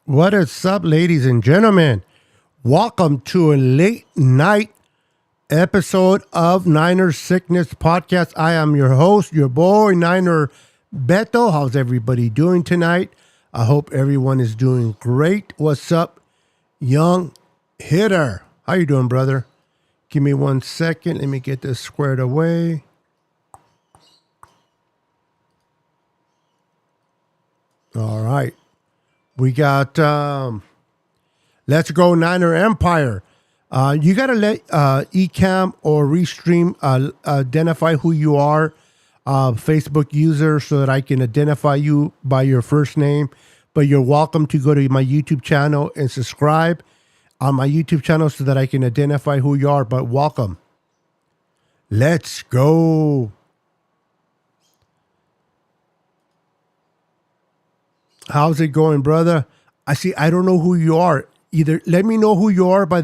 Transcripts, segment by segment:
What is up, ladies and gentlemen? Welcome to a late night episode of Niner Sickness Podcast. I am your host, your boy, Niner Beto. How's everybody doing tonight? I hope everyone is doing great. What's up, young hitter? How you doing, brother? Give me 1 second. Let me get this squared away. All right. We got Let's Go Niner Empire. You got to let Ecamm or Restream identify who you are, Facebook user, so that I can identify you by your first name. But you're welcome to go to my YouTube channel and subscribe on my YouTube channel so that I can identify who you are. But welcome. Let's go. How's it going, brother? I don't know who you are. Either let me know who you are by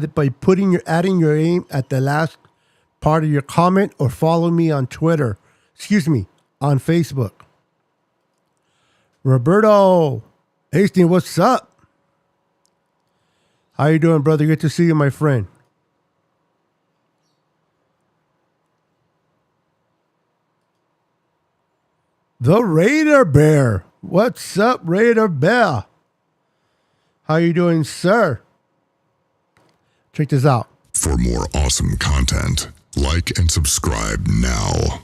adding your name at the last part of your comment, or follow me on Twitter. On Facebook. Roberto Hastings, what's up? How you doing, brother? Good to see you, my friend. The Raider Bear. What's up, Raider Bear? How you doing, sir? Check this out. For more awesome content, like and subscribe now.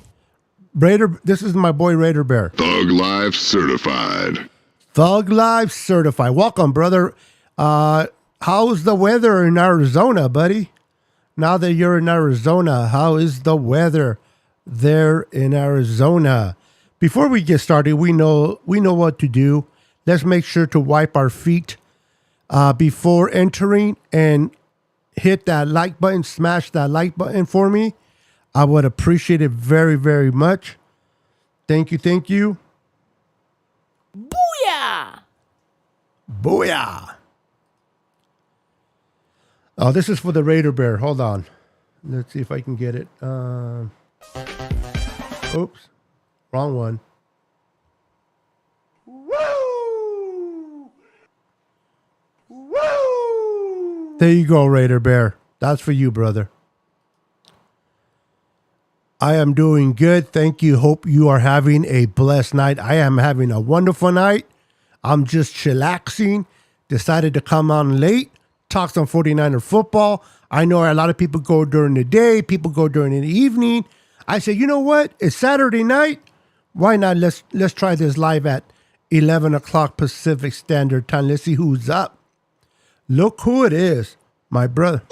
Raider, this is my boy Raider Bear. Thug Life Certified. Thug Life Certified. Welcome, brother. How's the weather in Arizona, buddy? Now that you're in Arizona, how is the weather there in Arizona? Before we get started, we know what to do. Let's make sure to wipe our feet before entering, and hit that like button, smash that like button for me. I would appreciate it very, very much. Thank you. Booyah! Booyah! Oh, this is for the Raider Bear. Hold on. Let's see if I can get it. Oops. Wrong one. Woo! Woo! There you go, Raider Bear. That's for you, brother. I am doing good. Thank you. Hope you are having a blessed night. I am having a wonderful night. I'm just chillaxing. Decided to come on late. Talk some 49er football. I know a lot of people go during the day. People go during the evening. I said, you know what? It's Saturday night. Why not? Let's try this live at 11 o'clock Pacific Standard Time. Let's see who's up. Look who it is. My brother.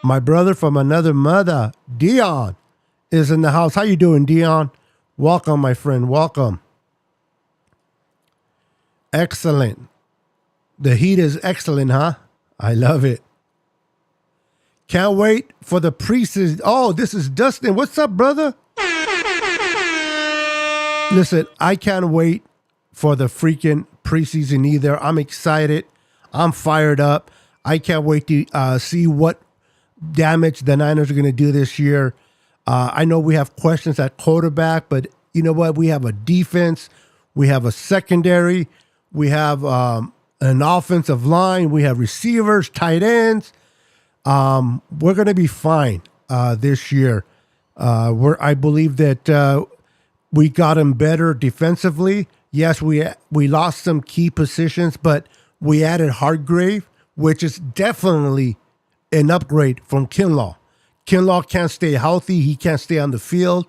My brother from another mother, Dion, is in the house. How you doing, Dion? Welcome, my friend. Welcome. Excellent. The heat is excellent, huh? I love it. Can't wait for the preseason. Oh, this is Dustin. What's up, brother? Listen, I can't wait for the freaking preseason either. I'm excited. I'm fired up. I can't wait to see what damage the Niners are going to do this year. I know we have questions at quarterback, but you know what? We have a defense. We have a secondary. We have an offensive line. We have receivers, tight ends. We're going to be fine this year. I believe that we got them better defensively. Yes, we lost some key positions, but we added Hargrave, which is definitely an upgrade from Kinlaw. Kinlaw can't stay healthy. He can't stay on the field.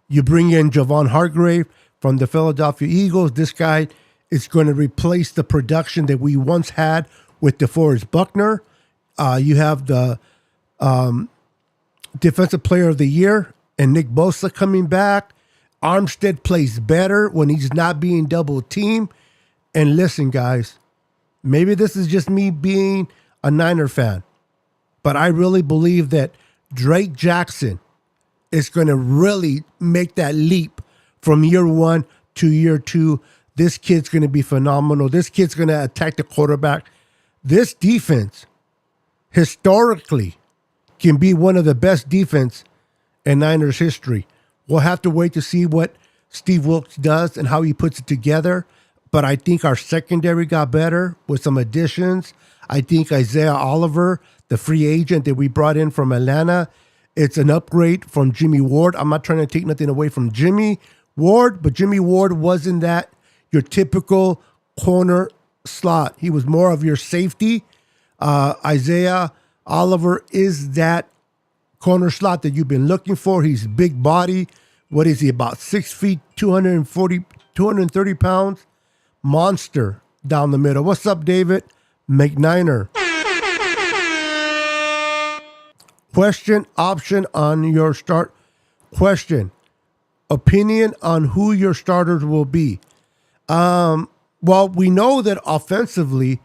You bring in Javon Hargrave from the Philadelphia Eagles. This guy is going to replace the production that we once had with DeForest Buckner. You have the Defensive Player of the Year and Nick Bosa coming back. Armstead plays better when he's not being double teamed. And listen, guys, maybe this is just me being a Niner fan, but I really believe that Drake Jackson is going to really make that leap from year one to year two. This kid's going to be phenomenal. This kid's going to attack the quarterback. This defense, historically, can be one of the best defense in Niners history. We'll have to wait to see what Steve Wilkes does and how he puts it together. but I think our secondary got better with some additions. I think Isaiah Oliver, the free agent that we brought in from Atlanta, it's an upgrade from Jimmy Ward. I'm not trying to take nothing away from Jimmy Ward, but Jimmy Ward wasn't that your typical corner slot. He was more of your safety. Isaiah Oliver is that corner slot that you've been looking for. He's big body. What is he, about 6 feet, 230 pounds? Monster down the middle. What's up, David McNiner? Question, option on your start. Question, opinion on who your starters will be. Well, we know that offensively,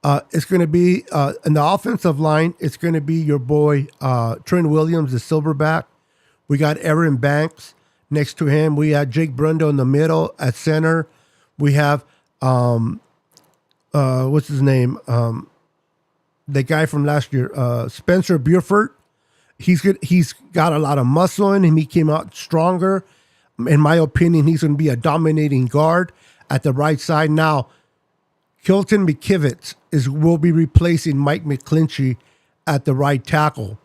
it's going to be, in the offensive line, it's going to be your boy, Trent Williams, the silverback. We got Aaron Banks next to him. We have Jake Brundle in the middle at center. We have, what's his name? The guy from last year, Spencer Burford. He's good. He's got a lot of muscle in him. He came out stronger. In my opinion, he's going to be a dominating guard at the right side. Now, Kilton McKivitz will be replacing Mike McClinchy at the right tackle.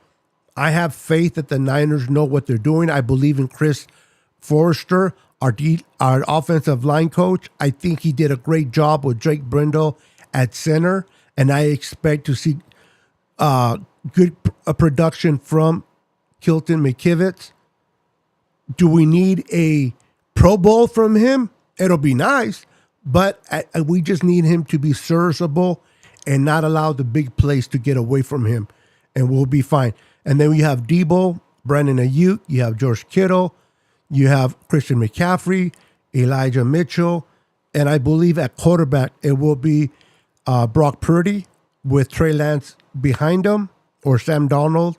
I have faith that the Niners know what they're doing. I believe in Chris Forrester, our offensive line coach. I think he did a great job with Jake Brindle at center, and I expect to see good production from Kilton McKivitz. Do we need a Pro Bowl from him? It'll be nice, but we just need him to be serviceable and not allow the big plays to get away from him, and we'll be fine. And then we have Debo, Brandon Ayuk, you have George Kittle, you have Christian McCaffrey, Elijah Mitchell, and I believe at quarterback it will be Brock Purdy with Trey Lance behind him, or Sam Darnold.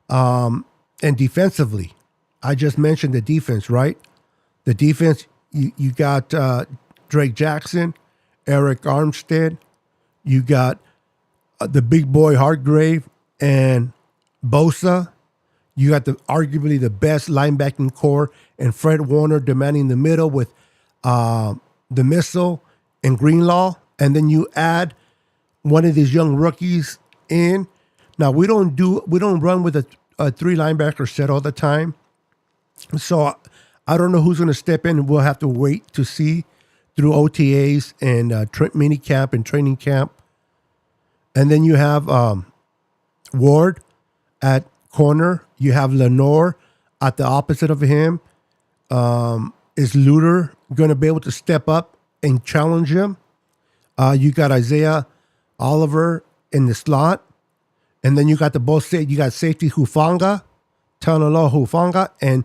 And defensively, I just mentioned the defense, right? The defense, you got Drake Jackson, Eric Armstead, you got the big boy Hargrave and Bosa. You got arguably the best linebacking core, and Fred Warner demanding the middle with the missile and Greenlaw. And then you add one of these young rookies in. Now we don't run with a three linebacker set all the time. So I don't know who's going to step in. We'll have to wait to see through OTAs and mini camp and training camp. And then you have Ward at corner. You have Lenore at the opposite of him. Is Luter going to be able to step up and challenge him? You got Isaiah Oliver in the slot. And then you got you got safety Hufanga, Tanalo Hufanga, and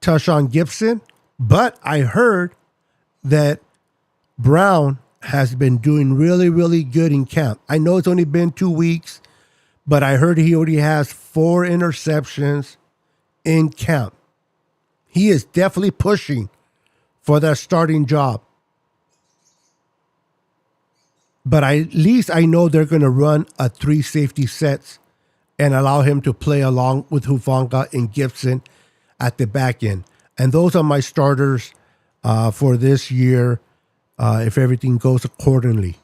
Tashawn Gibson. But I heard that Brown has been doing really, really good in camp. I know it's only been 2 weeks, but I heard he already has 4 interceptions in camp. He is definitely pushing for that starting job. But at least I know they're going to run a 3 safety sets and allow him to play along with Hufanga and Gibson at the back end. And those are my starters for this year if everything goes accordingly.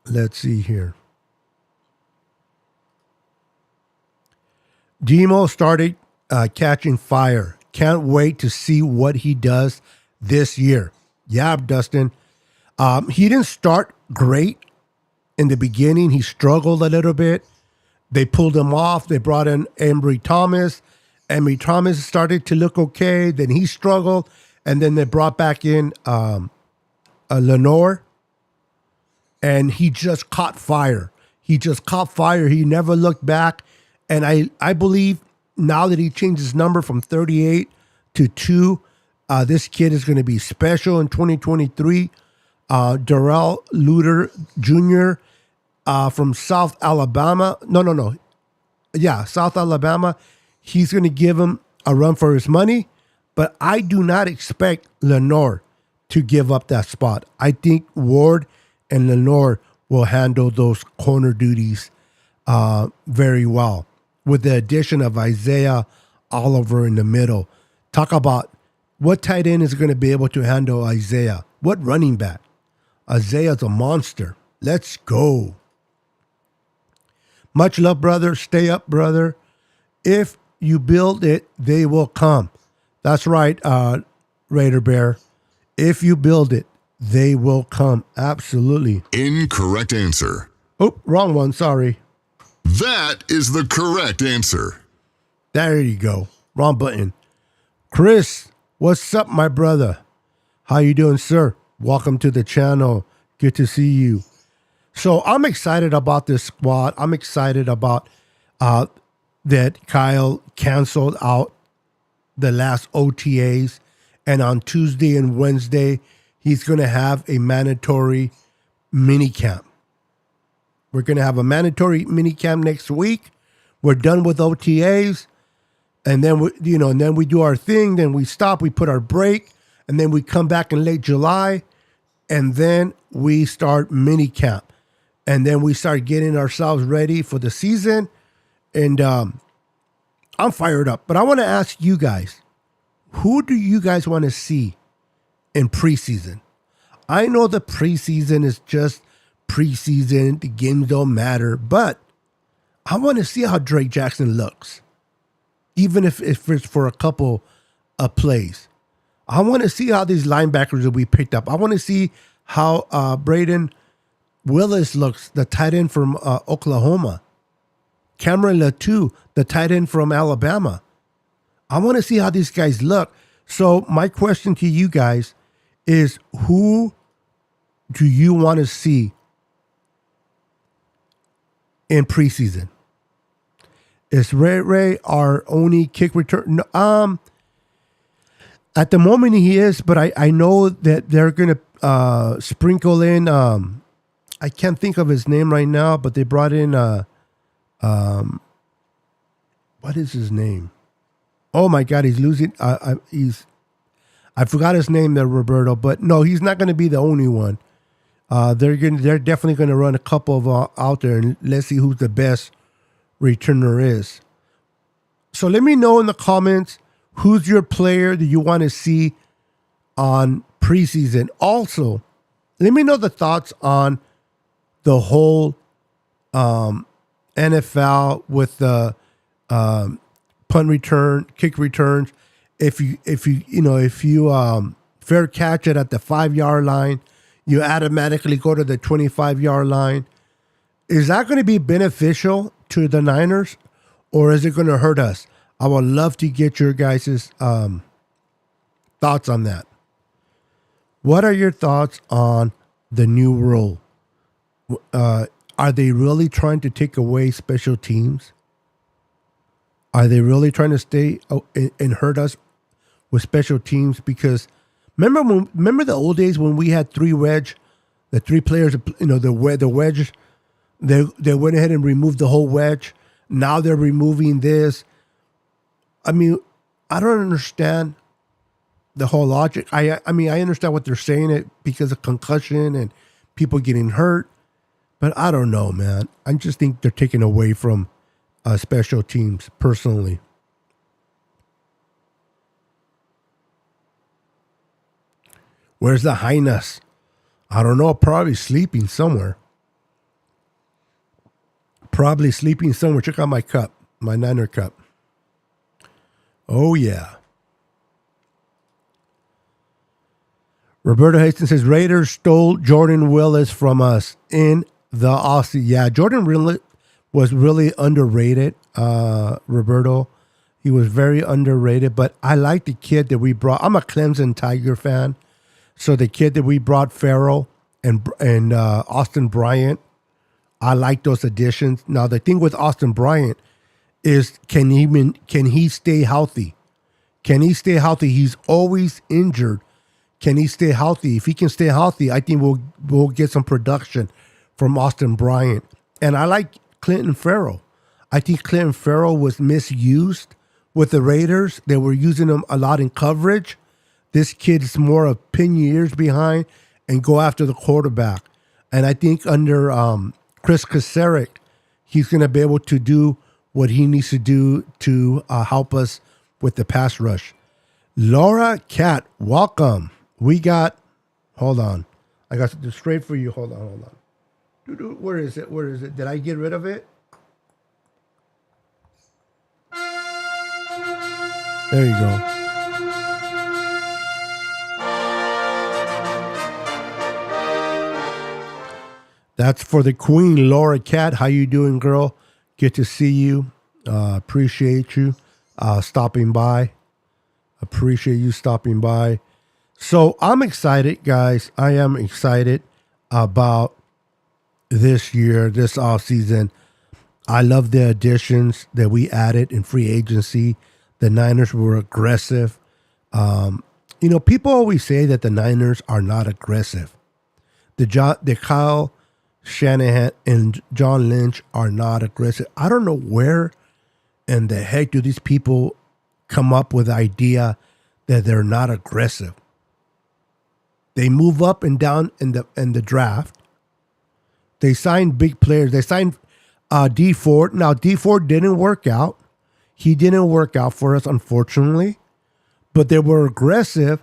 Let's see here. Demo started catching fire. Can't wait to see what he does this year. Yeah, Dustin. He didn't start great in the beginning. He struggled a little bit. They pulled him off. They brought in Ambry Thomas. Ambry Thomas started to look okay. Then he struggled. And then they brought back in Lenore. And he just caught fire. He never looked back. And I believe now that he changed his number from 38 to 2, this kid is going to be special in 2023. Darrell Luter Jr. From South Alabama. No. Yeah, South Alabama. He's going to give him a run for his money. But I do not expect Lenore to give up that spot. I think Ward and Lenore will handle those corner duties very well, with the addition of Isaiah Oliver in the middle. Talk about What tight end is going to be able to handle Isaiah? What running back? Isaiah's a monster. Let's go. Much love, brother. Stay up, brother. If you build it, they will come. That's right, Raider Bear. If you build it, they will come. Absolutely. Incorrect answer. Oh, wrong one. Sorry. That is the correct answer. There you go. Wrong button. Chris, what's up, my brother? How you doing, sir? Welcome to the channel. Good to see you. So I'm excited about this squad. I'm excited about that Kyle canceled out the last OTAs. And on Tuesday and Wednesday, he's going to have a mandatory mini camp. We're going to have a mandatory mini camp next week. We're done with OTAs. And then we do our thing. Then we stop. We put our break. And then we come back in late July. And then we start mini camp. And then we start getting ourselves ready for the season. And I'm fired up. But I want to ask you guys, who do you guys want to see in preseason? I know the preseason is just preseason. The games don't matter. But I want to see how Drake Jackson looks. Even if it's for a couple of plays. I want to see how these linebackers that we picked up. I want to see how Braden Willis looks, the tight end from Oklahoma. Cameron Latu, the tight end from Alabama. I want to see how these guys look. So my question to you guys is, who do you want to see in preseason? Is Ray our only kick return? At the moment he is, but I know that they're going to sprinkle in, I can't think of his name right now, but they brought in, what is his name? Oh my God, he's losing. I forgot his name there, Roberto, but no, he's not going to be the only one. They're definitely going to run a couple of out there, and let's see who's the best returner is. So let me know in the comments, who's your player that you want to see on preseason. Also, let me know the thoughts on the whole NFL with the punt return, kick returns. If you fair catch it at the 5-yard line, you automatically go to the 25-yard line. Is that going to be beneficial to the Niners, or is it going to hurt us? I would love to get your guys' thoughts on that. What are your thoughts on the new rule? Are they really trying to take away special teams? Are they really trying to stay and hurt us with special teams? Because remember the old days when we had the three players, the wedge, they went ahead and removed the whole wedge. Now they're removing this. I mean, I don't understand the whole logic. I mean, I understand what they're saying it because of concussion and people getting hurt, but I don't know, man. I just think they're taking away from special teams, personally. Where's the highness? I don't know. Probably sleeping somewhere. Check out my cup, my Niner cup. Oh, yeah. Roberto Hastings says, Raiders stole Jordan Willis from us in the Aussie. Yeah, Jordan Willis was really underrated, Roberto. He was very underrated, but I like the kid that we brought. I'm a Clemson Tiger fan. So the kid that we brought, Farrell and Austin Bryant, I like those additions. Now, the thing with Austin Bryant is, can he stay healthy? Can he stay healthy? He's always injured. Can he stay healthy? If he can stay healthy, I think we'll get some production from Austin Bryant. And I like Clinton Farrell. I think Clinton Farrell was misused with the Raiders. They were using him a lot in coverage. This kid is more of pin your ears behind and go after the quarterback. And I think under Chris Kasarik, he's going to be able to do what he needs to do to help us with the pass rush. Laura Cat, welcome. We got, hold on. I got something straight for you. Hold on. Where is it? Did I get rid of it? There you go. That's for the Queen, Laura Cat. How you doing, girl? Good to see you. Appreciate you stopping by. Appreciate you stopping by. So I'm excited, guys. I am excited about this year, this off season. I love the additions that we added in free agency. The Niners were aggressive. People always say that the Niners are not aggressive. The Kyle Shanahan and John Lynch are not aggressive. I don't know where in the heck do these people come up with the idea that they're not aggressive. They move up and down in the draft. They signed big players. They signed D Ford. Now D Ford didn't work out. He didn't work out for us, unfortunately. But they were aggressive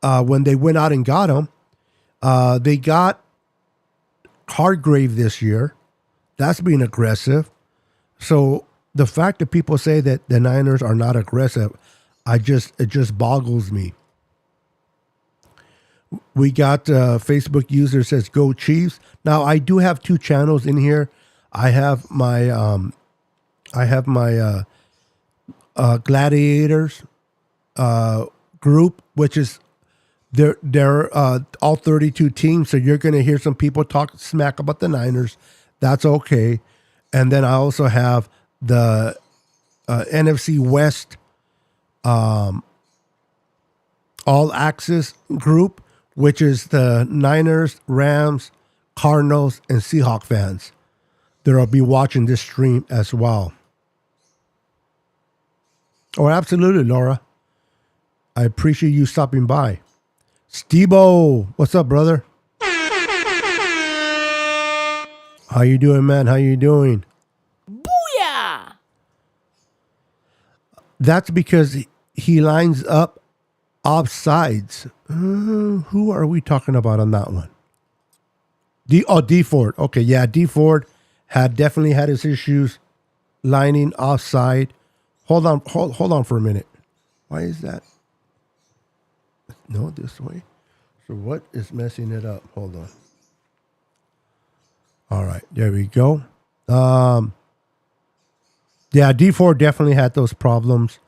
when they went out and got him. They got Hargrave this year. That's being aggressive. So the fact that people say that the Niners are not aggressive, it just boggles me. We got Facebook user says go Chiefs. Now I do have two channels in here. I have my Gladiators group, which is they're all 32 teams. So you're going to hear some people talk smack about the Niners. That's okay. And then I also have the NFC West All Access group, which is the Niners, Rams, Cardinals, and Seahawk fans. They'll be watching this stream as well. Oh, absolutely, Laura. I appreciate you stopping by. Steve-O, what's up, brother? How you doing, man? How you doing? Booyah! That's because he lines up offsides. Who are we talking about on that one? D Ford. Okay, yeah, D Ford definitely had his issues lining offside. Hold on for a minute. Why is that? No, this way. So what is messing it up? Hold on. All right, there we go. Yeah, D4 definitely had those problems.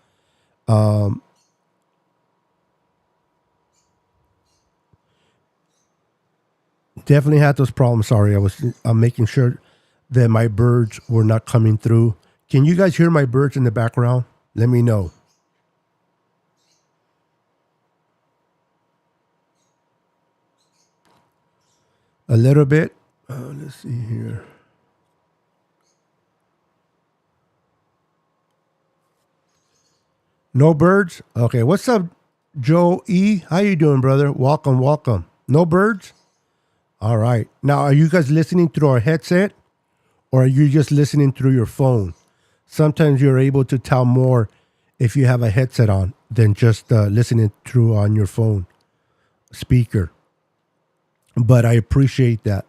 Definitely had those problems. Sorry, I'm making sure that my birds were not coming through. Can you guys hear my birds in the background? Let me know. A little bit. Let's see here. No birds? Okay, what's up, Joe E? How you doing, brother? Welcome. No birds? All right. Now, are you guys listening through our headset or are you just listening through your phone? Sometimes you're able to tell more if you have a headset on than just listening through on your phone speaker. But I appreciate that.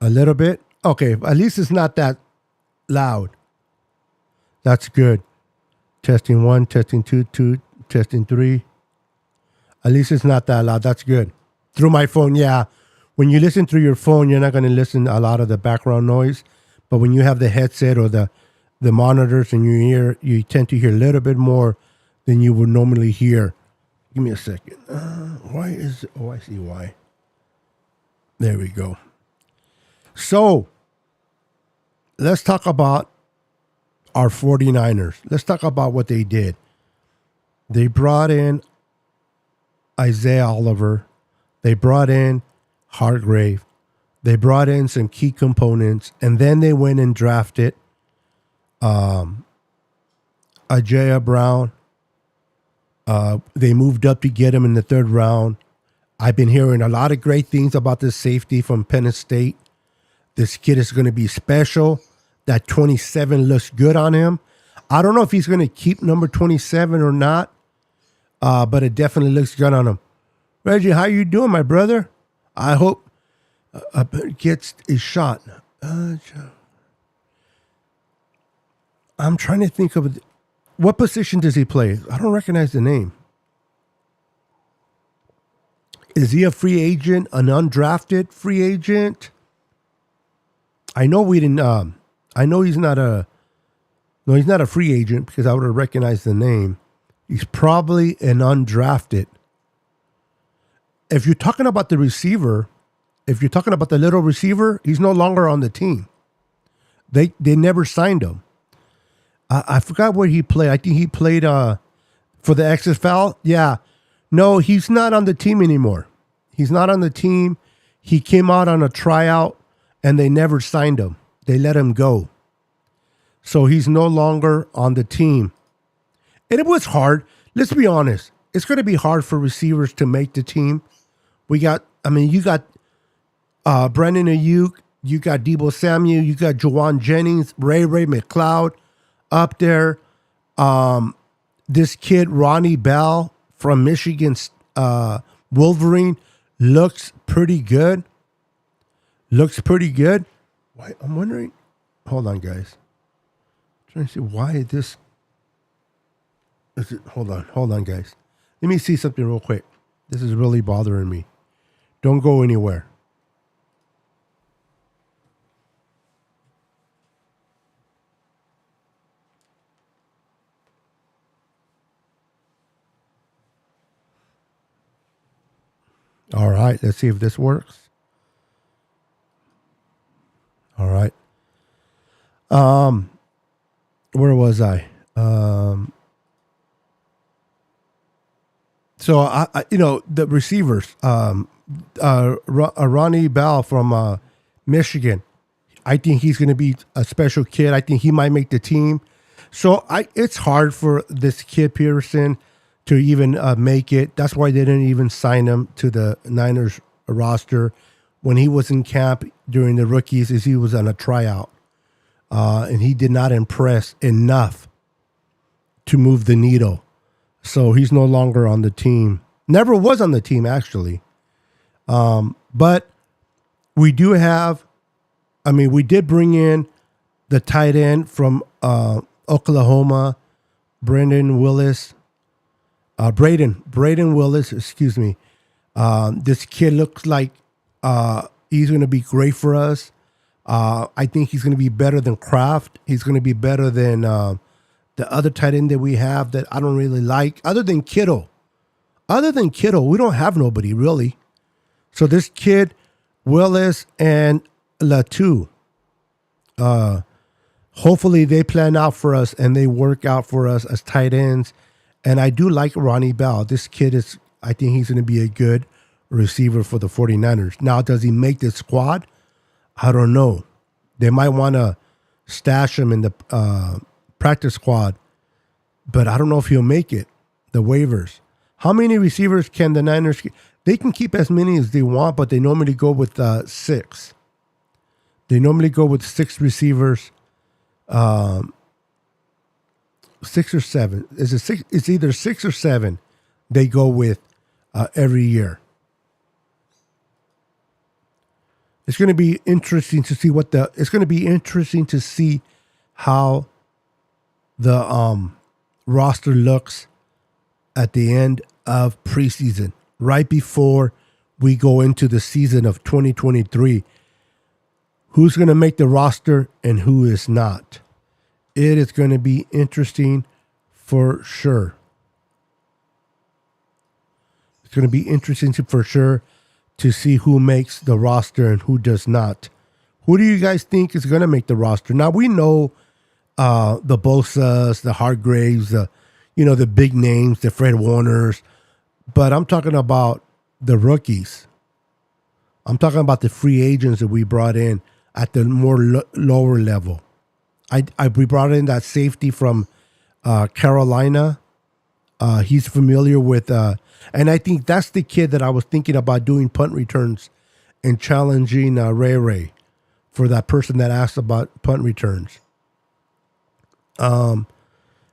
A little bit? Okay, at least it's not that loud. That's good. Testing 1, testing 2, testing 3. At least it's not that loud. That's good. Through my phone, yeah. When you listen through your phone, you're not going to listen to a lot of the background noise. But when you have the headset or the monitors in your ear, you tend to hear a little bit more than you would normally hear. Give me a second. Why is it? Oh, I see why. There we go. So, let's talk about our 49ers. Let's talk about what they did. They brought in Isaiah Oliver. They brought in Hargrave. They brought in some key components. And then they went and drafted Ajay Brown. They moved up to get him in the third round. I've been hearing a lot of great things about this safety from Penn State. This kid is going to be special. That 27 looks good on him. I don't know if he's going to keep number 27 or not, but it definitely looks good on him. Reggie, how you doing, my brother? I hope gets a shot. I'm trying to think of what position does he play? I don't recognize the name. Is he a free agent, an undrafted free agent? I know we didn't. I know he's not a. No, he's not a free agent because I would have recognized the name. He's probably an undrafted. If you're talking about the receiver, if you're talking about the little receiver, he's no longer on the team. They never signed him. I forgot where he played. I think he played for the XFL. Yeah. No, he's not on the team anymore. He's not on the team. He came out on a tryout and they never signed him. They let him go. So he's no longer on the team. And it was hard. Let's be honest. It's going to be hard for receivers to make the team. You got Brandon Ayuk, you got Deebo Samuel, you got Juwan Jennings, Ray McLeod up there. This kid, Ronnie Bell from Michigan's Wolverine, looks pretty good. Why, I'm wondering. Hold on, guys. I'm trying to see why this. Is it, hold on, guys. Let me see something real quick. This is really bothering me. Don't go anywhere. All right, let's see if this works. All right. Where was I? So I the receivers, Ronnie Bell from Michigan. I think he's going to be a special kid. I think he might make the team. So it's hard for this kid Peterson to even make it. That's why they didn't even sign him to the Niners roster when he was in camp during the rookies. He was on a tryout, and he did not impress enough to move the needle. So he's no longer on the team. Never was on the team, actually. But we do have, we did bring in the tight end from Oklahoma, Braden Willis, excuse me. This kid looks like he's going to be great for us. I think he's going to be better than Kraft. He's going to be better than the other tight end that we have that I don't really like, other than Kittle. We don't have nobody really. So this kid, Willis and Latu, hopefully they plan out for us and they work out for us as tight ends. And I do like Ronnie Bell. This kid I think he's going to be a good receiver for the 49ers. Now, does he make the squad? I don't know. They might want to stash him in the practice squad, but I don't know if he'll make it, the waivers. How many receivers can the Niners keep? They can keep as many as they want, but they normally go with 6. They normally go with 6 receivers, 6 or 7. Is it 6? It's either 6 or 7 they go with every year. It's going to be interesting to see how the roster looks at the end of preseason, right before we go into the season of 2023. Who's going to make the roster and who is not? It is going to be interesting for sure. It's going to be interesting for sure to see who makes the roster and who does not. Who do you guys think is going to make the roster? Now, we know the Bosas, the Hargraves, the big names, the Fred Warners, but I'm talking about the rookies. I'm talking about the free agents that we brought in at the more lower level. We brought in that safety from Carolina. He's familiar with, and I think that's the kid that I was thinking about doing punt returns and challenging Ray for that person that asked about punt returns.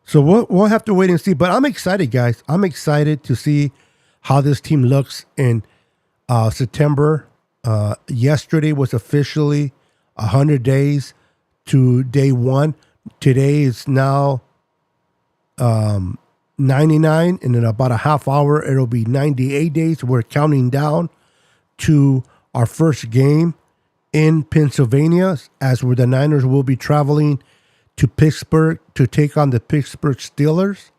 So we'll have to wait and see. But I'm excited, guys. I'm excited to see how this team looks in September. Yesterday was officially 100 days to day one. Today is now 99, and in about a half hour, it'll be 98 days. We're counting down to our first game in Pennsylvania, as where the Niners will be traveling to Pittsburgh to take on the Pittsburgh Steelers.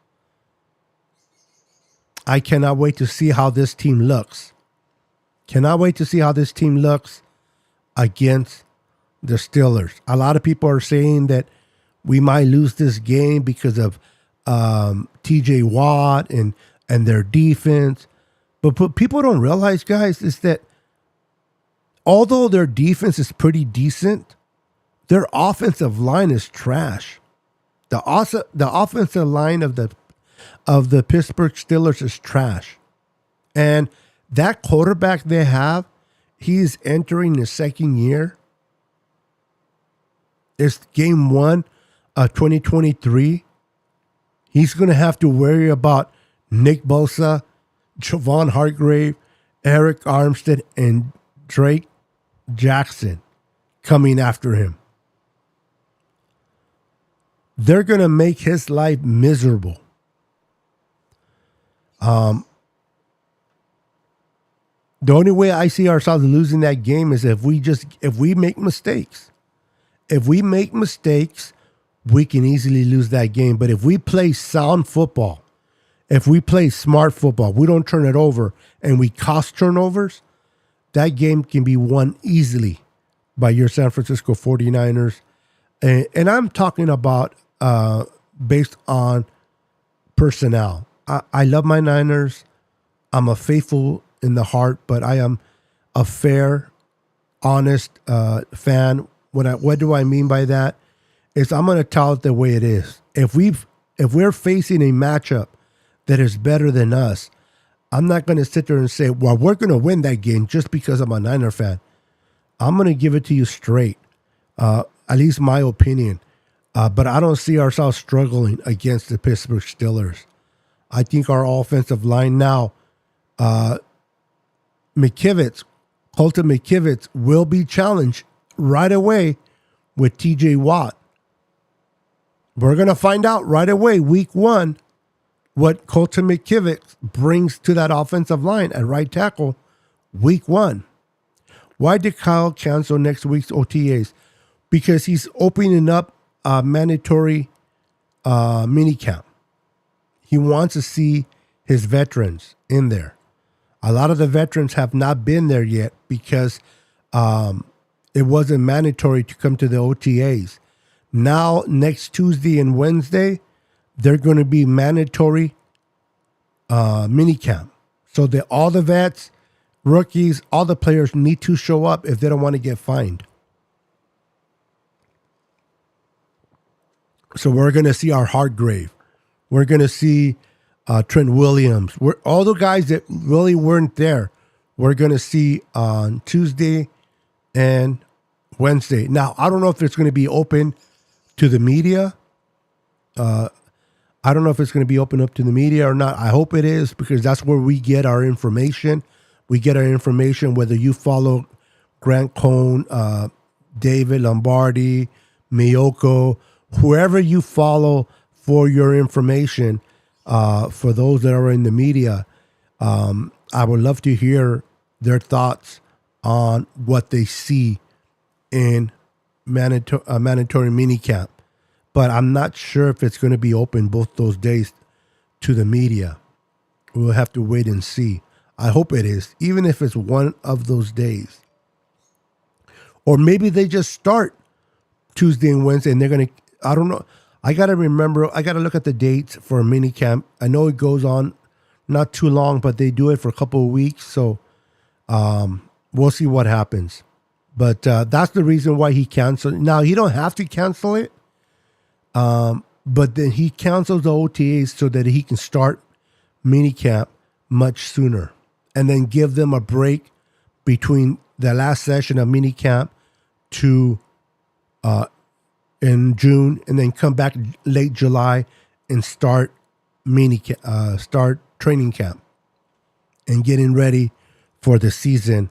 I cannot wait to see how this team looks. Cannot wait to see how this team looks against the Steelers. A lot of people are saying that we might lose this game because of TJ Watt and their defense. But what people don't realize, guys, is that although their defense is pretty decent, their offensive line is trash. The offensive line of the Pittsburgh Steelers is trash. And that quarterback they have, he's entering his second year. It's game one of 2023. He's going to have to worry about Nick Bosa, Javon Hargrave, Eric Armstead, and Drake Jackson coming after him. They're going to make his life miserable. The only way I see ourselves losing that game is if we make mistakes. If we make mistakes, we can easily lose that game. But if we play sound football, if we play smart football, we don't turn it over and we cost turnovers, that game can be won easily by your San Francisco 49ers. And I'm talking about based on personnel. I love my Niners. I'm a faithful in the heart, but I am a fair, honest fan. What do I mean by that? Is I'm going to tell it the way it is. If we're facing a matchup that is better than us, I'm not going to sit there and say, well, we're going to win that game just because I'm a Niner fan. I'm going to give it to you straight, at least my opinion. But I don't see ourselves struggling against the Pittsburgh Steelers. I think our offensive line now, Colton McKivitz will be challenged right away with TJ Watt. We're going to find out right away, week one, what Colton McKivitz brings to that offensive line at right tackle, week one. Why did Kyle cancel next week's OTAs? Because he's opening up a mandatory minicamp. He wants to see his veterans in there. A lot of the veterans have not been there yet because it wasn't mandatory to come to the OTAs. Now, next Tuesday and Wednesday, they're going to be mandatory minicamp. So that all the vets, rookies, all the players need to show up if they don't want to get fined. So we're going to see our Hargrave. We're going to see Trent Williams. All the guys that really weren't there, we're going to see on Tuesday and Wednesday. Now, I don't know if it's going to be open to the media. I don't know if it's going to be open up to the media or not. I hope it is, because that's where we get our information. We get our information whether you follow Grant Cohn, David Lombardi, Miyoko, whoever you follow for your information. For those that are in the media, I would love to hear their thoughts on what they see in mandatory minicamp. But I'm not sure if it's going to be open both those days to the media. We'll have to wait and see. I hope it is, even if it's one of those days. Or maybe they just start Tuesday and Wednesday and they're going to, I don't know. I got to look at the dates for a minicamp. I know it goes on not too long, but they do it for a couple of weeks. So we'll see what happens. But that's the reason why he canceled. Now, he don't have to cancel it. But then he cancels the OTAs so that he can start minicamp much sooner. And then give them a break between the last session of minicamp to in June, and then come back late July and start start training camp and getting ready for the season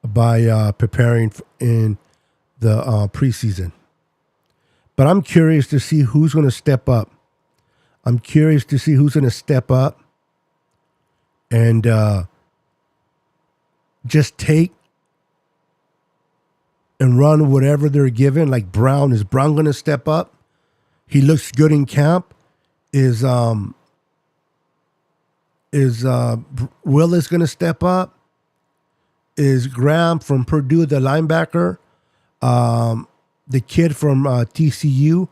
by preparing in the preseason. But I'm curious to see who's going to step up. I'm curious to see who's going to step up and just take and run whatever they're given. Like Brown, is Brown going to step up? He looks good in camp. Is Willis going to step up? Is Graham from Purdue, the linebacker, the kid from TCU,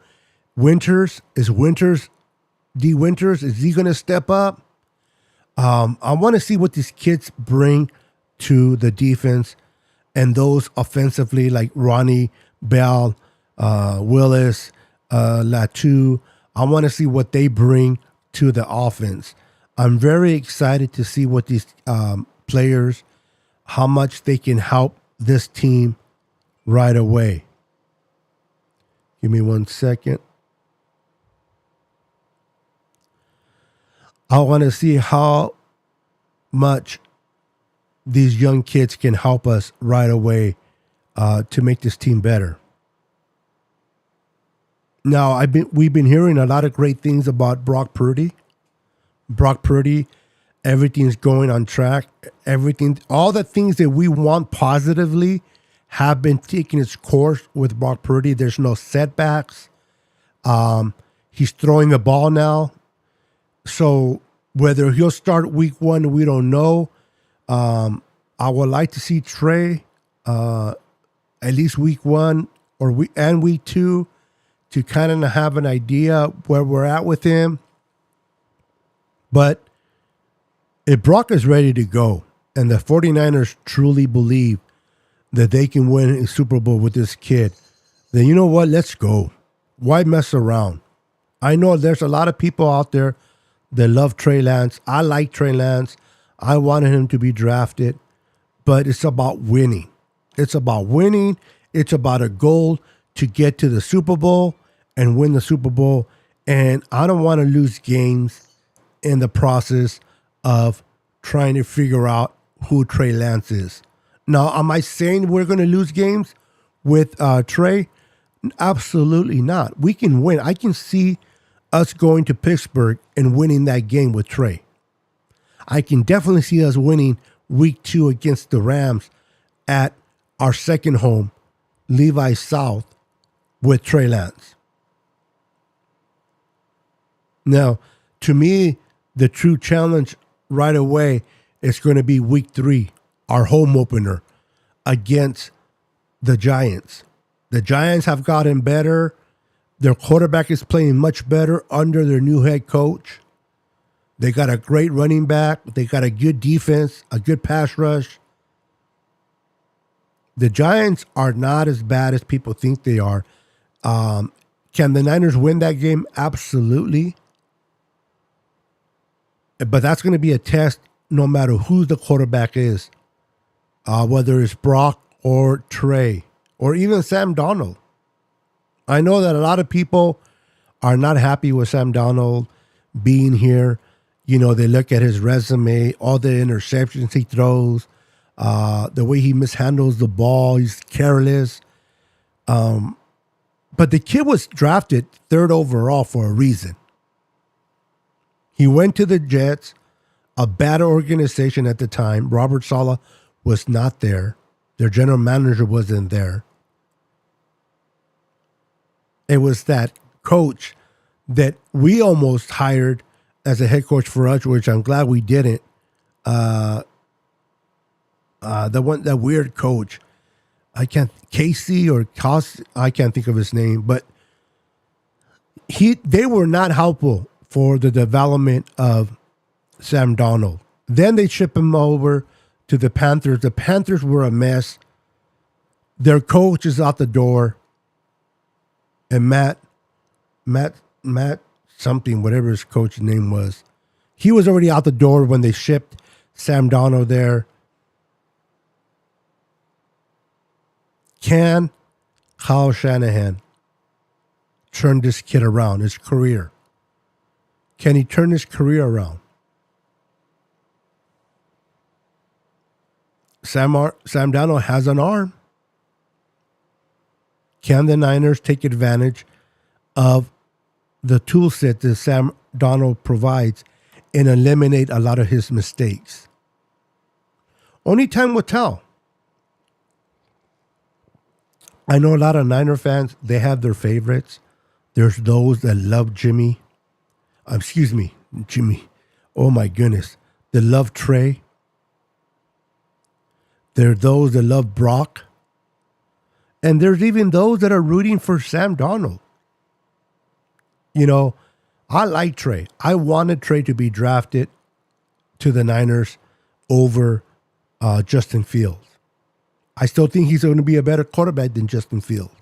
Winters? Is Winters, D. Winters, is he going to step up? I want to see what these kids bring to the defense and those offensively, like Ronnie Bell, Willis, Latu. I want to see what they bring to the offense. I'm very excited to see what these players, how much they can help this team right away. Give me 1 second. I want to see how much these young kids can help us right away to make this team better. Now, we've been hearing a lot of great things about Brock Purdy. Brock Purdy, everything's going on track. Everything, all the things that we want positively have been taking its course with Brock Purdy. There's no setbacks. He's throwing the ball now. So whether he'll start week 1, we don't know. I would like to see Trey at least week 1 or week 2 to kind of have an idea where we're at with him. But if Brock is ready to go and the 49ers truly believe that they can win a Super Bowl with this kid, then you know what? Let's go. Why mess around? I know there's a lot of people out there that love Trey Lance. I like Trey Lance. I wanted him to be drafted. But it's about winning. It's about winning. It's about a goal to get to the Super Bowl and win the Super Bowl. And I don't want to lose games in the process of trying to figure out who Trey Lance is. Now, am I saying we're going to lose games with Trey? Absolutely not. We can win. I can see us going to Pittsburgh and winning that game with Trey. I can definitely see us winning week 2 against the Rams at our second home, Levi South, with Trey Lance. Now, to me, the true challenge right away is going to be week 3, our home opener against the Giants. The Giants have gotten better. Their quarterback is playing much better under their new head coach. They got a great running back. They got a good defense, a good pass rush. The Giants are not as bad as people think they are. Can the Niners win that game? Absolutely. But that's going to be a test no matter who the quarterback is, whether it's Brock or Trey or even Sam Darnold. I know that a lot of people are not happy with Sam Darnold being here. You know, they look at his resume, all the interceptions he throws, the way he mishandles the ball. He's careless. But the kid was drafted 3rd overall for a reason. He went to the Jets, a bad organization at the time. Robert Saleh was not there. Their general manager wasn't there. It was that coach that we almost hired as a head coach for us, which I'm glad we didn't. That weird coach. Casey or Cos, I can't think of his name, but they were not helpful for the development of Sam Darnold. Then they ship him over to the Panthers. The Panthers were a mess. Their coach is out the door. And Matt something, whatever his coach's name was, he was already out the door when they shipped Sam Darnold there. Can Kyle Shanahan turn this kid around, his career? Can he turn his career around? Sam Darnold has an arm. Can the Niners take advantage of the tool set that Sam Darnold provides and eliminate a lot of his mistakes? Only time will tell. I know a lot of Niner fans, they have their favorites. There's those that love Jimmy. Jimmy. Oh my goodness. They love Trey. There are those that love Brock. And there's even those that are rooting for Sam Darnold. You know, I like Trey. I wanted Trey to be drafted to the Niners over Justin Fields. I still think he's going to be a better quarterback than Justin Fields.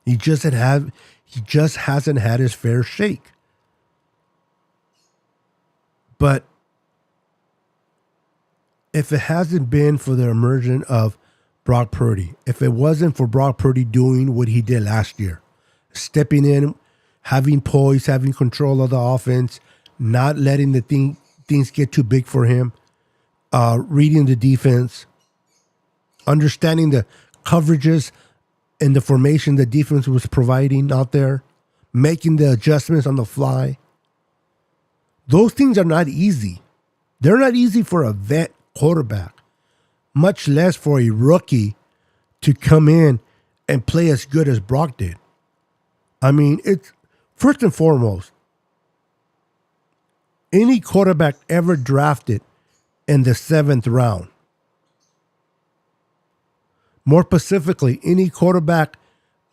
He just hasn't had his fair shake. But if it hasn't been for the emergence of Brock Purdy, if it wasn't for Brock Purdy doing what he did last year, stepping in, having poise, having control of the offense, not letting the things get too big for him, reading the defense, understanding the coverages and the formation the defense was providing out there, making the adjustments on the fly. Those things are not easy. They're not easy for a vet quarterback, much less for a rookie to come in and play as good as Brock did. I mean, it's first and foremost, any quarterback ever drafted in the 7th round, more specifically, any quarterback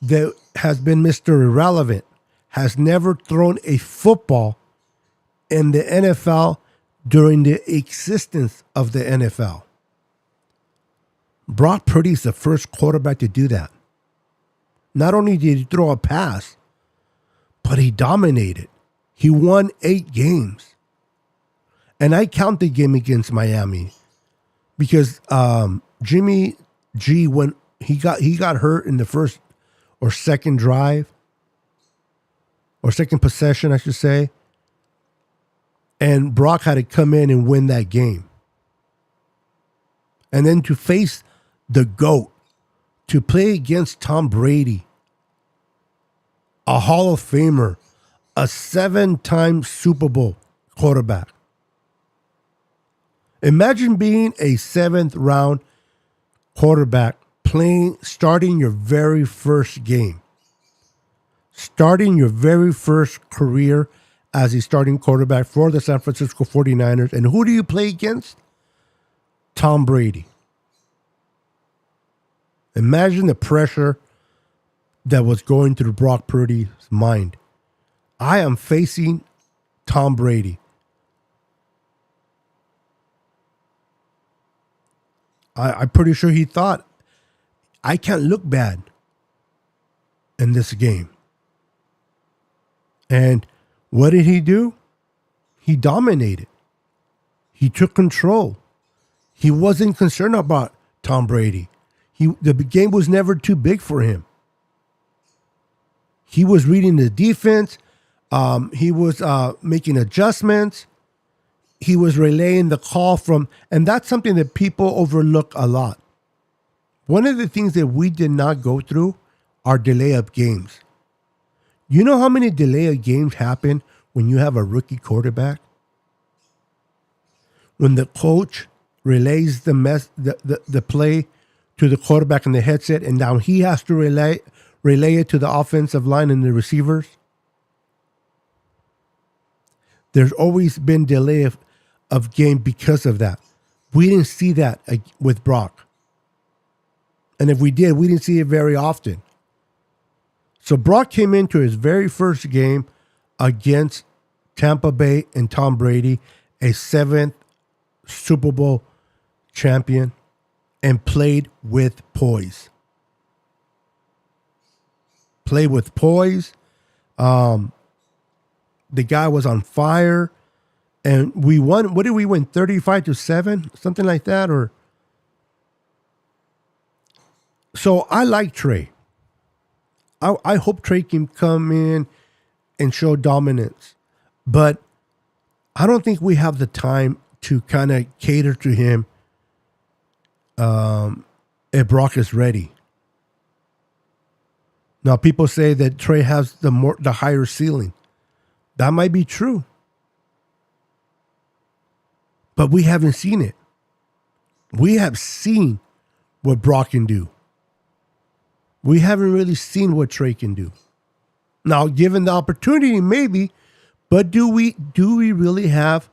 that has been Mr. Irrelevant, has never thrown a football in the NFL during the existence of the NFL. Brock Purdy is the first quarterback to do that. Not only did he throw a pass, but he dominated. He won 8 games. And I count the game against Miami because Jimmy G, when he got hurt in the first or second drive, or second possession, I should say, and Brock had to come in and win that game. And then to face the GOAT, to play against Tom Brady, a Hall of Famer, a 7-time Super Bowl quarterback. Imagine being a 7th round quarterback starting your very first game, starting your very first career as a starting quarterback for the San Francisco 49ers. And who do you play against? Tom Brady. Imagine the pressure that was going through Brock Purdy's mind. I am facing Tom Brady. I'm pretty sure he thought, I can't look bad in this game. And what did he do? He dominated. He took control. He wasn't concerned about Tom Brady. The game was never too big for him. He was reading the defense. He was making adjustments. He was relaying the call from, and that's something that people overlook a lot. One of the things that we did not go through are delay of games. You know how many delay of games happen when you have a rookie quarterback? When the coach relays the play to the quarterback in the headset, and now he has to relay it to the offensive line and the receivers. There's always been delay of game because of that. We didn't see that with Brock. And if we did, we didn't see it very often. So Brock came into his very first game against Tampa Bay and Tom Brady, a 7th Super Bowl champion, and played with poise. Played with poise. The guy was on fire. And we won. What did we win? 35-7, something like that, or so. I like Trey. I hope Trey can come in and show dominance. But I don't think we have the time to kind of cater to him if Brock is ready. Now, people say that Trey has the higher ceiling. That might be true. But we haven't seen it. We have seen what Brock can do. We haven't really seen what Trey can do. Now, given the opportunity, maybe, but do we really have,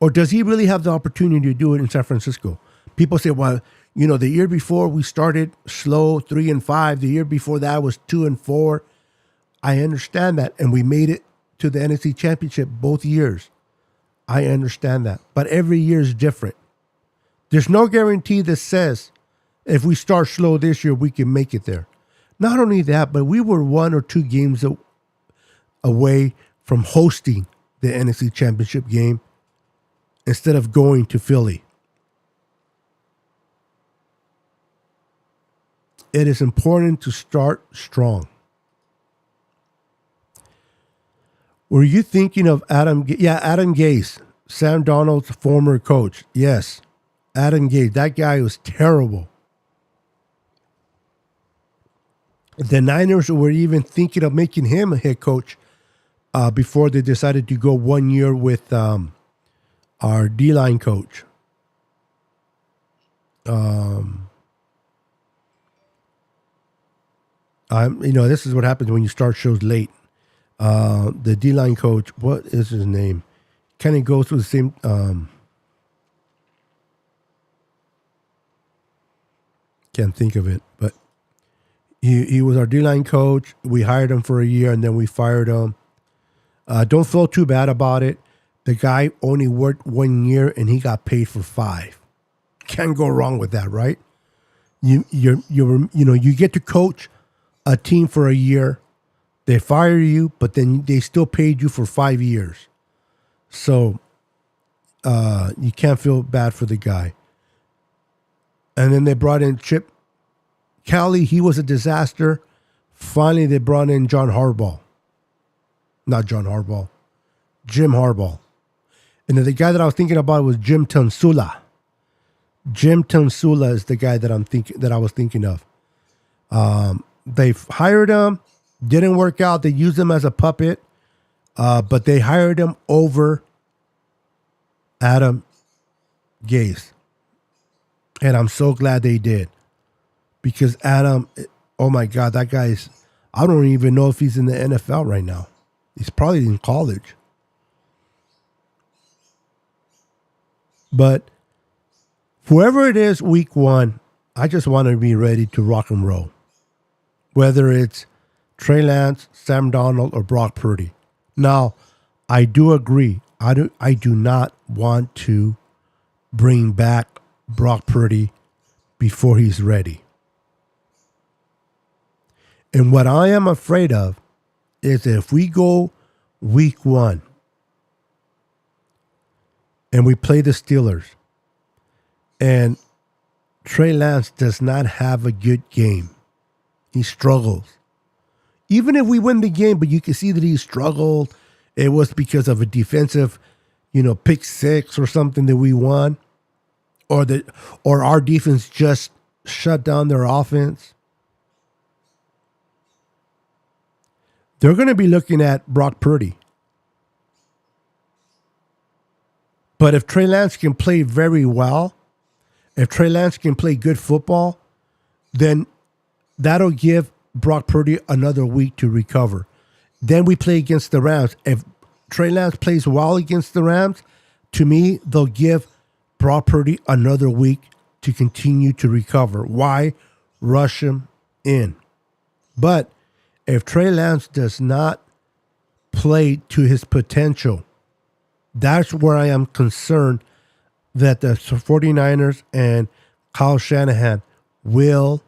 or does he really have the opportunity to do it in San Francisco? People say, well, the year before we started slow, 3-5. The year before that was 2-4. I understand that. And we made it to the NFC Championship both years. I understand that. But every year is different. There's no guarantee that says if we start slow this year, we can make it there. Not only that, but we were 1 or 2 games away from hosting the NFC Championship game instead of going to Philly. It is important to start strong. Were you thinking of Adam? Yeah, Adam Gase, Sam Darnold's former coach. Yes, Adam Gase. That guy was terrible. The Niners were even thinking of making him a head coach before they decided to go 1 year with our D-line coach. This is what happens when you start shows late. The D-line coach, what is his name? Kind of goes through the same. Can't think of it, but he was our D-line coach. We hired him for a year and then we fired him. Don't feel too bad about it. The guy only worked 1 year and he got paid for 5. Can't go wrong with that, right? You get to coach a team for a year. They fire you, but then they still paid you for 5 years. So you can't feel bad for the guy. And then they brought in Chip Kelly. He was a disaster. Finally, they brought in Jim Harbaugh. And then the guy that I was thinking about was Jim Tunsula. Jim Tunsula is the guy that I was thinking of. They hired him, didn't work out. They used him as a puppet, but they hired him over Adam Gase. And I'm so glad they did. Because Adam, oh my God, that guy's, I don't even know if he's in the NFL right now. He's probably in college. But whoever it is, week 1, I just want to be ready to rock and roll. Whether it's Trey Lance, Sam Darnold, or Brock Purdy. Now, I do agree. I do not want to bring back Brock Purdy before he's ready. And what I am afraid of is that if we go week 1 and we play the Steelers and Trey Lance does not have a good game, he struggles. Even if we win the game, but you can see that he struggled. It was because of a defensive, pick 6 or something that we won. Or our defense just shut down their offense. They're going to be looking at Brock Purdy. But if Trey Lance can play very well, if Trey Lance can play good football, then that'll give Brock Purdy another week to recover. Then we play against the Rams. If Trey Lance plays well against the Rams, to me, they'll give Brock Purdy another week to continue to recover. Why rush him in? But if Trey Lance does not play to his potential, that's where I am concerned that the 49ers and Kyle Shanahan will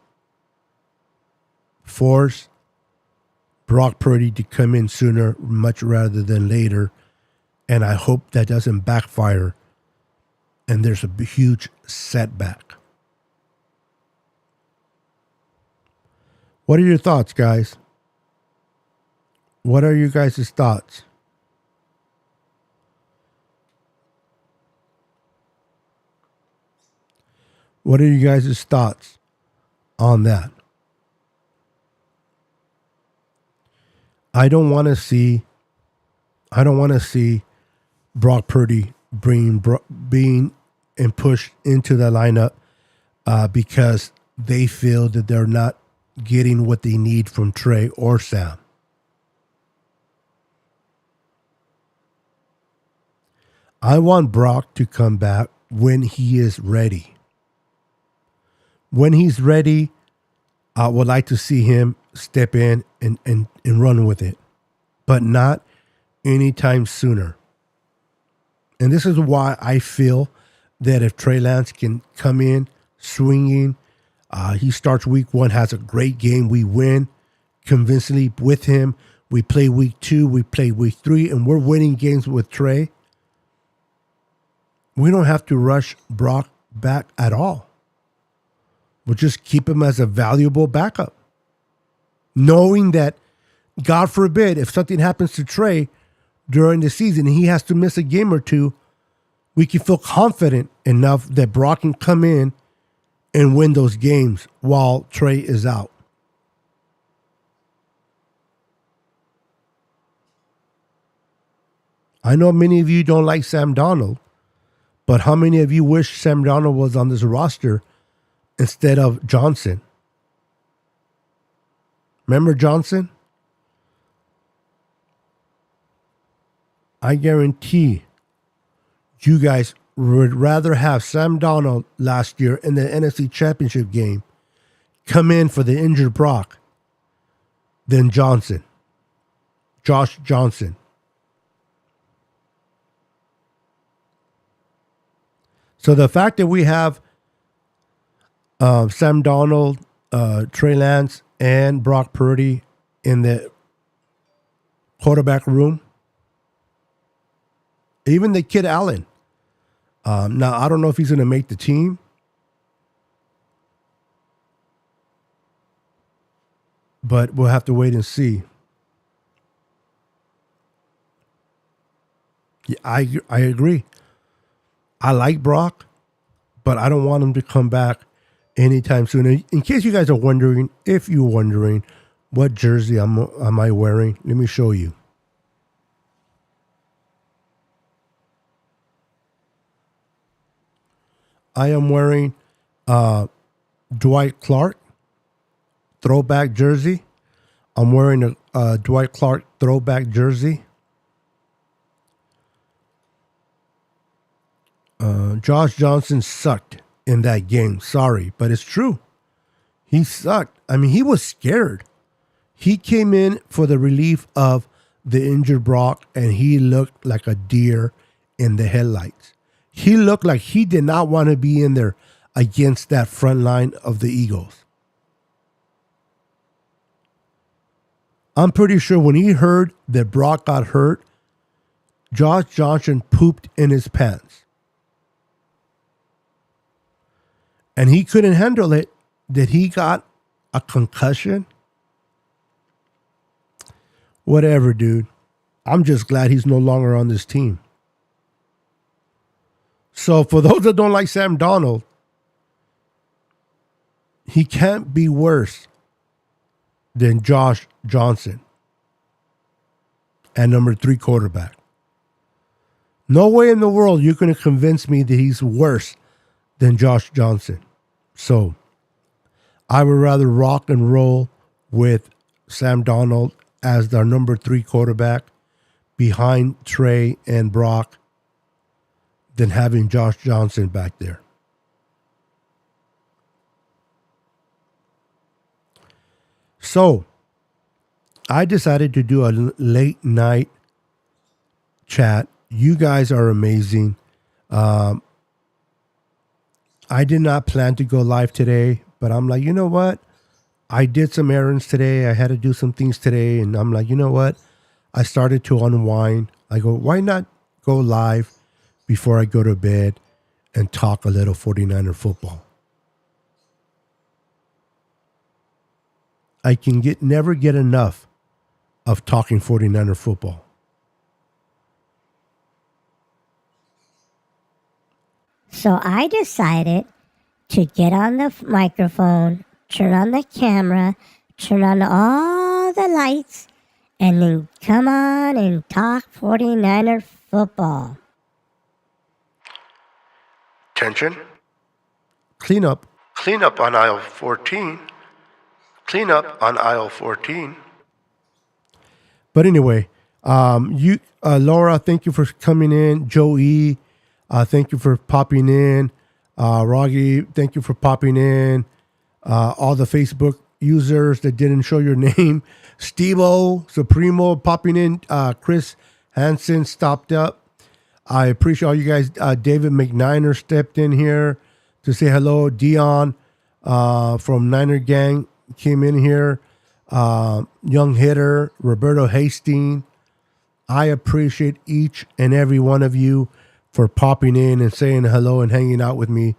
force Brock Purdy to come in sooner, much rather than later. And I hope that doesn't backfire and there's a huge setback. What are your thoughts, guys? What are you guys' thoughts? What are you guys' thoughts on that? I don't want to see. I don't want to see Brock Purdy being and pushed into the lineup because they feel that they're not getting what they need from Trey or Sam. I want Brock to come back when he is ready. When he's ready, I would like to see him step in and run with it, but not anytime sooner. And this is why I feel that if Trey Lance can come in swinging, he starts week 1, has a great game, we win convincingly with him. We play week 2, we play week 3, and we're winning games with Trey. We don't have to rush Brock back at all. We'll just keep him as a valuable backup. Knowing that, God forbid, if something happens to Trey during the season and he has to miss a game or two, we can feel confident enough that Brock can come in and win those games while Trey is out. I know many of you don't like Sam Darnold, but how many of you wish Sam Darnold was on this roster instead of Johnson? Remember Johnson? I guarantee you guys would rather have Sam Darnold last year in the NFC Championship game come in for the injured Brock than Josh Johnson. So the fact that we have Sam Darnold, Trey Lance, and Brock Purdy in the quarterback room, even the kid Allen. Now, I don't know if he's going to make the team. But we'll have to wait and see. Yeah, I agree. I like Brock, but I don't want him to come back anytime soon. In case you guys are wondering, if you're wondering what jersey am I wearing, let me show you. I am wearing Dwight Clark throwback jersey. I'm wearing a Dwight Clark throwback jersey. Josh Johnson sucked in that game. Sorry, but it's true. He sucked. I mean, he was scared. He came in for the relief of the injured Brock, and he looked like a deer in the headlights. He looked like he did not want to be in there against that front line of the Eagles. I'm pretty sure when he heard that Brock got hurt, Josh Johnson pooped in his pants. And he couldn't handle it. Did he got a concussion? Whatever, dude. I'm just glad he's no longer on this team. So for those that don't like Sam Darnold, he can't be worse than Josh Johnson and number 3 quarterback. No way in the world you're going to convince me that he's worse than Josh Johnson. So I would rather rock and roll with Sam Darnold as their number 3 quarterback behind Trey and Brock than having Josh Johnson back there. So I decided to do a late night chat. You guys are amazing. I did not plan to go live today, but I'm like, you know what? I did some errands today. I had to do some things today. And I'm like, you know what? I started to unwind. I go, why not go live before I go to bed and talk a little 49er football? I can never get enough of talking 49er football. So I decided to get on the microphone, turn on the camera, turn on all the lights, and then come on and talk 49er football. Attention. Clean up. Clean up on aisle 14. Clean up on aisle 14. But anyway, Laura, thank you for coming in. Joey, thank you for popping in. Roggy, thank you for popping in. All the Facebook users that didn't show your name. Steve-O, Supremo popping in. Chris Hansen stopped up. I appreciate all you guys. David McNiner stepped in here to say hello. Dion from Niner Gang came in here. Young hitter, Roberto Hastings. I appreciate each and every one of you for popping in and saying hello and hanging out with me.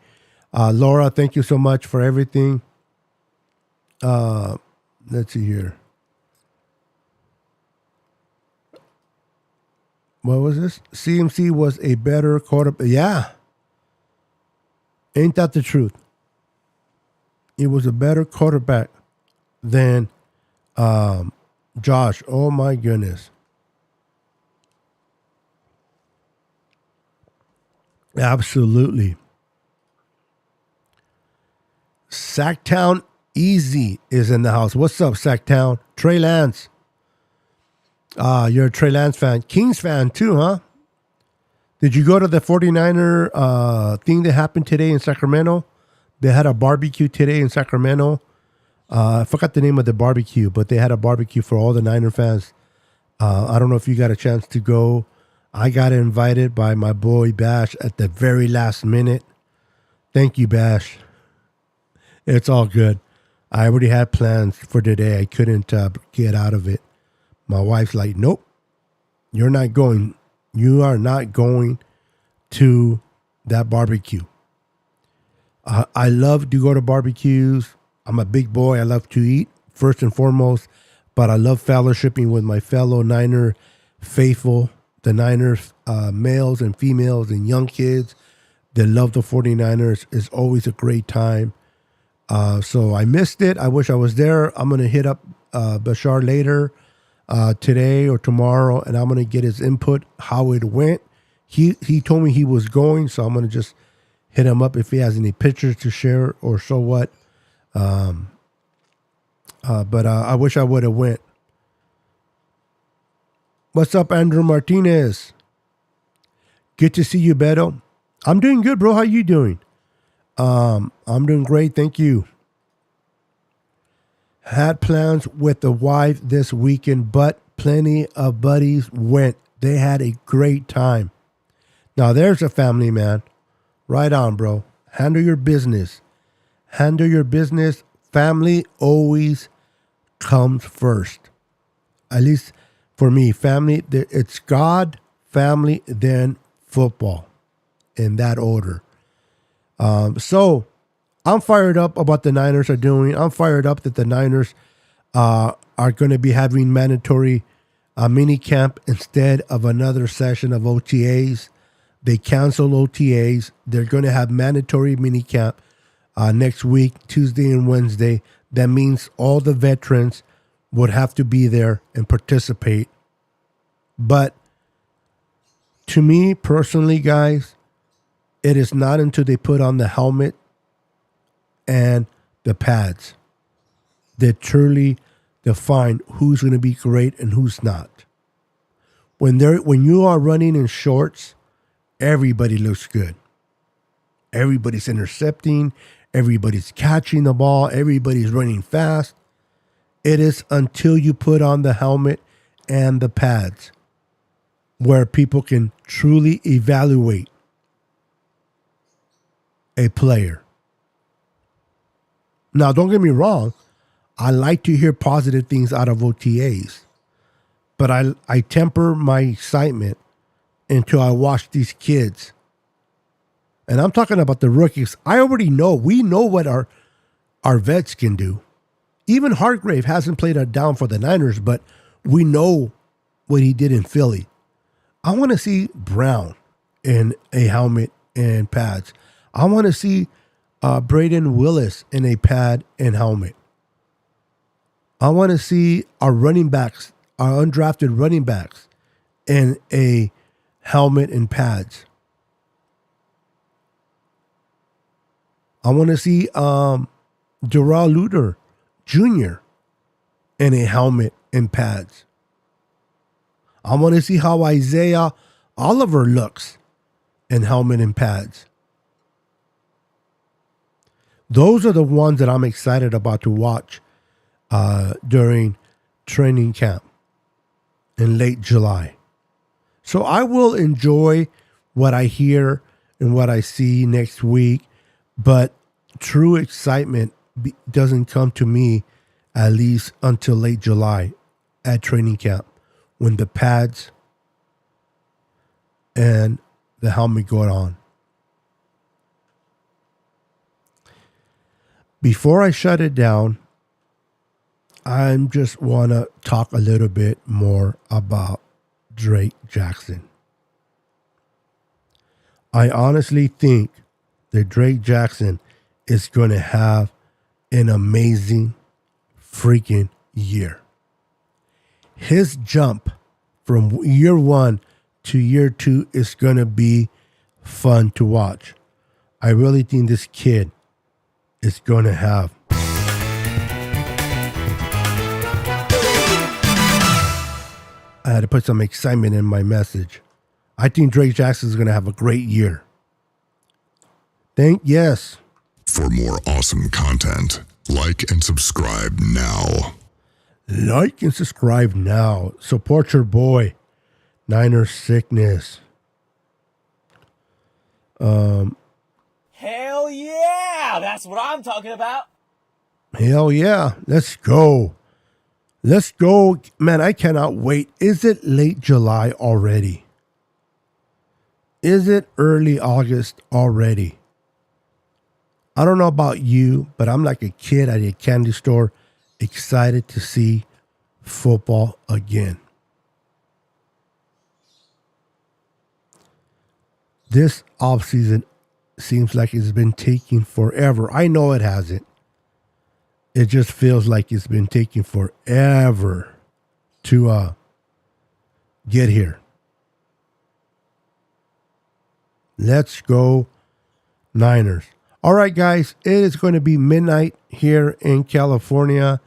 Laura, thank you so much for everything. Let's see here. What was this? CMC was a better quarterback. Yeah. Ain't that the truth? He was a better quarterback than Josh. Oh, my goodness. Absolutely. Sacktown Easy is in the house. What's up, Sacktown? Trey Lance. You're a Trey Lance fan. Kings fan too, huh? Did you go to the 49er thing that happened today in Sacramento? They had a barbecue today in Sacramento. I forgot the name of the barbecue, but they had a barbecue for all the Niner fans. I don't know if you got a chance to go. I got invited by my boy Bash at the very last minute. Thank you, Bash. It's all good. I already had plans for today. I couldn't get out of it. My wife's like, nope, you're not going. You are not going to that barbecue. I love to go to barbecues. I'm a big boy. I love to eat, first and foremost. But I love fellowshipping with my fellow Niner faithful, the Niners, males and females and young kids that love the 49ers. It's always a great time. So I missed it. I wish I was there. I'm going to hit up Bashar later today or tomorrow, and I'm going to get his input, how it went. He told me he was going, so I'm going to just hit him up if he has any pictures to share or so what. But I wish I would have went. What's up, Andrew Martinez? Good to see you, Beto. I'm doing good, bro. How you doing? I'm doing great. Thank you. Had plans with the wife this weekend, but plenty of buddies went. They had a great time. Now, there's a family, man. Right on, bro. Handle your business. Handle your business. Family always comes first. At least for me, family, it's God, family, then football. In that order. So I'm fired up about the Niners are doing. I'm fired up that the Niners are going to be having mandatory mini camp instead of another session of OTAs. They canceled OTAs. They're going to have mandatory mini camp next week, Tuesday and Wednesday. That means all the veterans would have to be there and participate. But to me personally, guys, it is not until they put on the helmet and the pads that truly define who's going to be great and who's not. When you are running in shorts, everybody looks good. Everybody's intercepting. Everybody's catching the ball. Everybody's running fast. It is until you put on the helmet and the pads where people can truly evaluate a player. Now, don't get me wrong. I like to hear positive things out of OTAs. But I temper my excitement until I watch these kids. And I'm talking about the rookies. I already know. We know what our vets can do. Even Hargrave hasn't played a down for the Niners, but We know what he did in Philly. I want to see Brown in a helmet and pads. I want to see Braden Willis in a pad and helmet. I want to see our running backs, our undrafted running backs, in a helmet and pads. I want to see Darrell Luter Jr. in a helmet and pads. I want to see how Isaiah Oliver looks in helmet and pads. Those are the ones that I'm excited about to watch during training camp in late July. So I will enjoy what I hear and what I see next week, but true excitement doesn't come to me at least until late July at training camp, when the pads and the helmet go on. Before I shut it down, I just want to talk a little bit more about Drake Jackson. I honestly think that Drake Jackson is going to have an amazing freaking year. His jump from year 1 to year 2 is going to be fun to watch. I really think this kid is going to have I had to put some excitement in my message. I think Drake Jackson is going to have a great year. Yes. For more awesome content, like and subscribe now. Like and subscribe now. Support your boy, Niner Sickness. Hell yeah! That's what I'm talking about. Hell yeah. Let's go. Let's go. Man, I cannot wait. Is it late July already? Is it early August already? I don't know about you, but I'm like a kid at a candy store, excited to see football again. This offseason seems like it's been taking forever. I know it hasn't. It just feels like it's been taking forever to get here. Let's go Niners. All right, guys, it is going to be midnight here in California,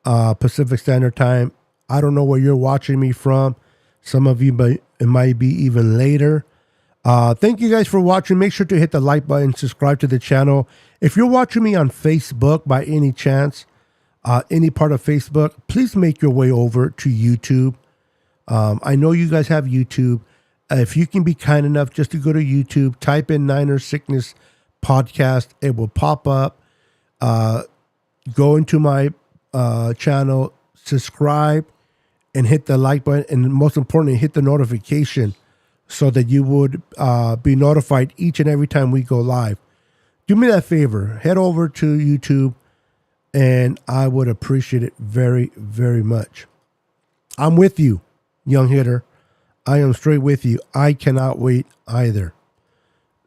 Pacific Standard Time. I don't know where you're watching me from. Some of you, it might be even later. Thank you guys for watching. Make sure to hit the like button, subscribe to the channel. If you're watching me on Facebook by any chance, any part of Facebook, please make your way over to YouTube. I know you guys have YouTube. If you can be kind enough just to go to YouTube, type in Niner Sickness Podcast, it will pop up. Go into my channel, subscribe, and hit the like button, and most importantly, hit the notification so that you would be notified each and every time we go live. Do me that favor. Head over to YouTube, and I would appreciate it very, very much. I'm with you, young hitter. I am straight with you. I cannot wait either.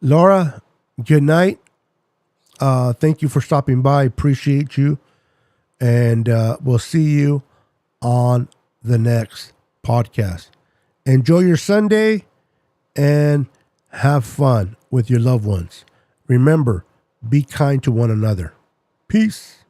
Laura, good night. Thank you for stopping by. Appreciate you. And we'll see you on the next podcast. Enjoy your Sunday and have fun with your loved ones. Remember, be kind to one another. Peace.